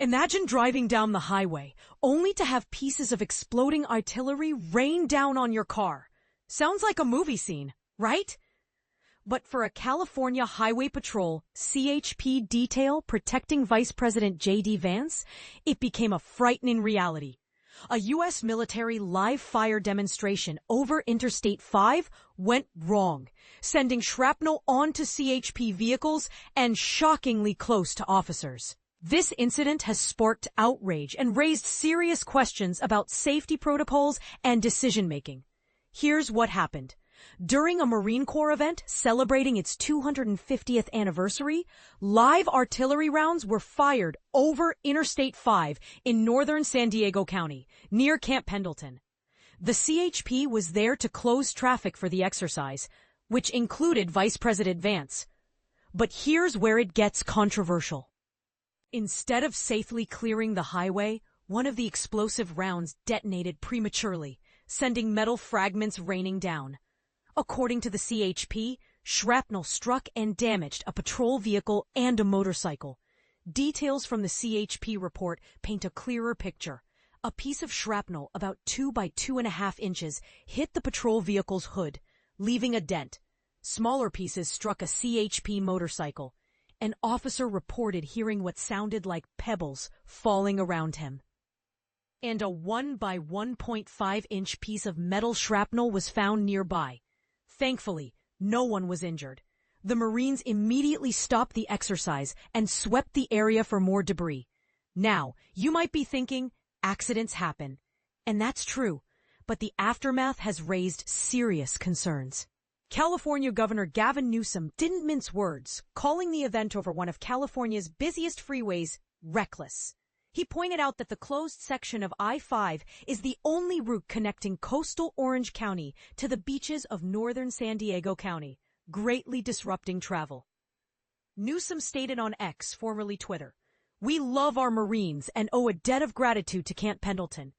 Imagine driving down the highway, only to have pieces of exploding artillery rain down on your car. Sounds like a movie scene, right? But for a California Highway Patrol CHP detail protecting Vice President JD Vance, it became a frightening reality. A U.S. military live-fire demonstration over Interstate 5 went wrong, sending shrapnel onto CHP vehicles and shockingly close to officers. This incident has sparked outrage and raised serious questions about safety protocols and decision-making. Here's what happened. During a Marine Corps event celebrating its 250th anniversary, live artillery rounds were fired over Interstate 5 in northern San Diego County, near Camp Pendleton. The CHP was there to close traffic for the exercise, which included Vice President Vance. But here's where it gets controversial. Instead of safely clearing the highway, one of the explosive rounds detonated prematurely, sending metal fragments raining down. According to the CHP, shrapnel struck and damaged a patrol vehicle and a motorcycle. Details from the CHP report paint a clearer picture. A piece of shrapnel about 2 by 2.5 inches hit the patrol vehicle's hood, leaving a dent. Smaller pieces struck a CHP motorcycle. An officer reported hearing what sounded like pebbles falling around him. And a 1 by 1.5 inch piece of metal shrapnel was found nearby. Thankfully, no one was injured. The Marines immediately stopped the exercise and swept the area for more debris. Now, you might be thinking, accidents happen. And that's true, but the aftermath has raised serious concerns. California Governor Gavin Newsom didn't mince words, calling the event over one of California's busiest freeways reckless. He pointed out that the closed section of I-5 is the only route connecting coastal Orange County to the beaches of northern San Diego County, greatly disrupting travel. Newsom stated on X, formerly Twitter, "We love our Marines and owe a debt of gratitude to Camp Pendleton.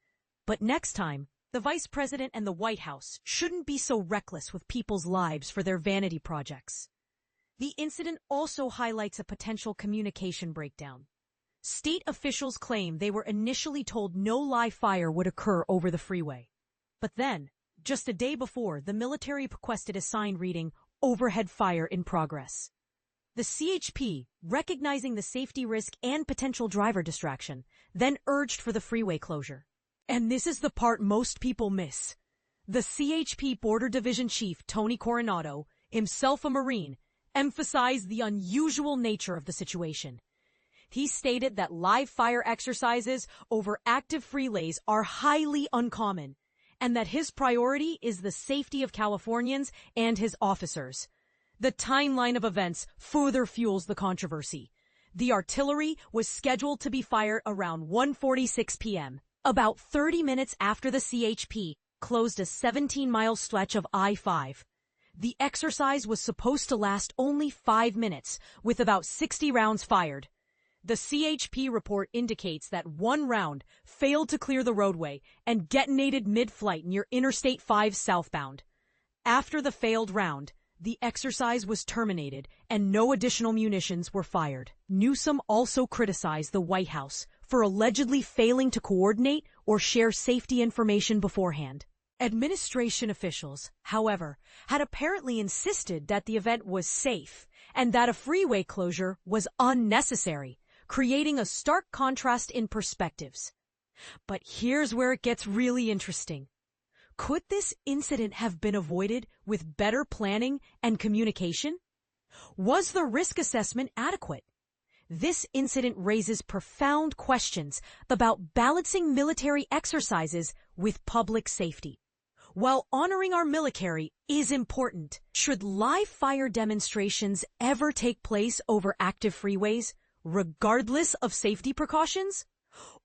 But next time, the Vice President and the White House shouldn't be so reckless with people's lives for their vanity projects." The incident also highlights a potential communication breakdown. State officials claim they were initially told no live fire would occur over the freeway. But then, just a day before, the military requested a sign reading, "Overhead fire in progress." The CHP, recognizing the safety risk and potential driver distraction, then urged for the freeway closure. And this is the part most people miss. The CHP Border Division Chief Tony Coronado, himself a Marine, emphasized the unusual nature of the situation. He stated that live fire exercises over active freeways are highly uncommon, and that his priority is the safety of Californians and his officers. The timeline of events further fuels the controversy. The artillery was scheduled to be fired around 1:46 p.m., about 30 minutes after the CHP closed a 17-mile stretch of I-5. The exercise was supposed to last only 5 minutes, with about 60 rounds fired. The CHP report indicates that one round failed to clear the roadway and detonated mid-flight near Interstate 5 southbound. After the failed round, the exercise was terminated and no additional munitions were fired. Newsom also criticized the White House for allegedly failing to coordinate or share safety information beforehand. Administration officials, however, had apparently insisted that the event was safe and that a freeway closure was unnecessary, creating a stark contrast in perspectives. But here's where it gets really interesting. Could this incident have been avoided with better planning and communication? Was the risk assessment adequate? This incident raises profound questions about balancing military exercises with public safety. While honoring our military is important, should live fire demonstrations ever take place over active freeways, regardless of safety precautions?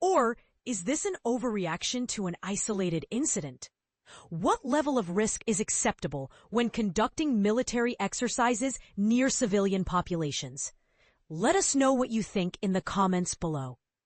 Or is this an overreaction to an isolated incident? What level of risk is acceptable when conducting military exercises near civilian populations? Let us know what you think in the comments below.